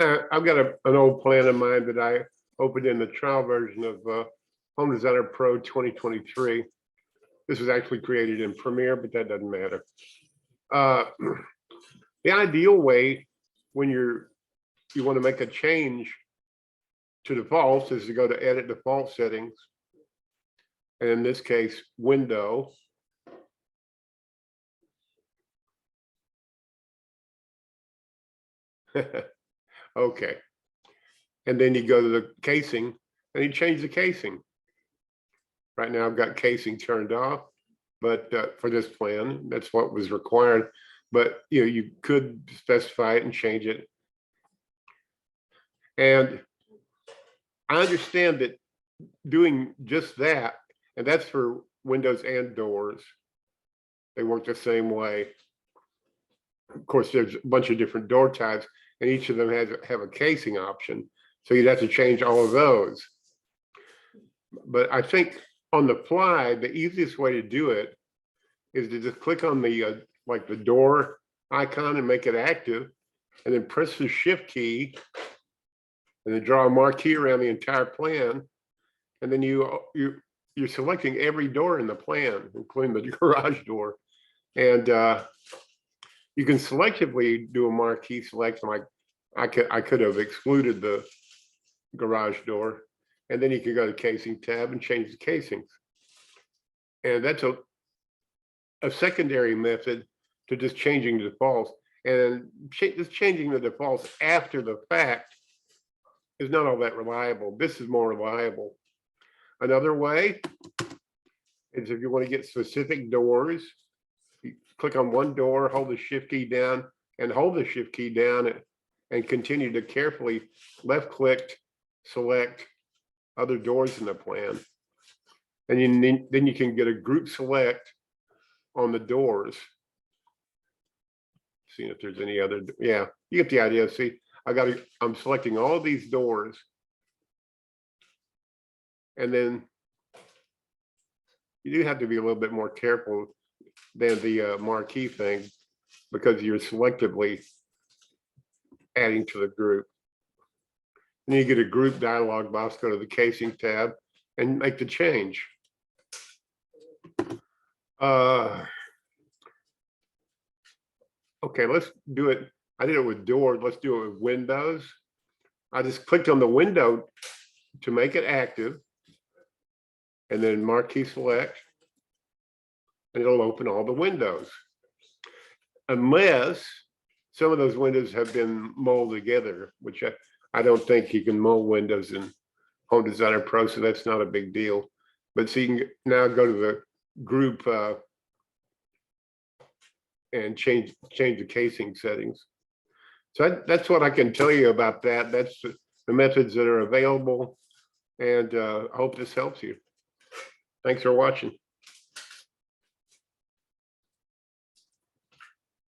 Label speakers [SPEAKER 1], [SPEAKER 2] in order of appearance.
[SPEAKER 1] I've got an old plan of mine that I opened in the trial version of Home Designer Pro 2023. This was actually created in Premiere, but that doesn't matter. The ideal way when you want to make a change to defaults is to go to Edit Default Settings, and in this case, Window. Okay. And then you go to the casing and you change the casing. Right now I've got casing turned off, but for this plan, that's what was required. But you could specify it and change it. And I understand that doing just that, and that's for windows and doors, they work the same way. Of course, there's a bunch of different door types, and each of them have a casing option. So you'd have to change all of those. But I think on the fly, the easiest way to do it is to just click on the like the door icon and make it active, and then press the Shift key, and then draw a marquee around the entire plan. And then you're selecting every door in the plan, including the garage door. And you can selectively do a marquee selection. Like I could have excluded the garage door, and then you can go to casing tab and change the casings. And that's a secondary method to just changing the defaults. And just changing the defaults after the fact is not all that reliable. This is more reliable. Another way is if you want to get specific doors, you click on one door, hold the Shift key down, and hold the Shift key down and continue to carefully left click, select other doors in the plan. And then you can get a group select on the doors. Seeing if there's any other, yeah, you get the idea. See, I'm selecting all of these doors. And then you do have to be a little bit more careful than the marquee thing, because you're selectively adding to the group. And you get a group dialog box, go to the casing tab and make the change. Okay, let's do it. I did it with doors. Let's do it with windows. I just clicked on the window to make it active, and then marquee select, and it'll open all the windows. Unless some of those windows have been molded together, which I don't think you can mold windows in Home Designer Pro, so that's not a big deal. But so you can now go to the group and change the casing settings. So that's what I can tell you about that. That's the methods that are available, and I hope this helps you. Thanks for watching.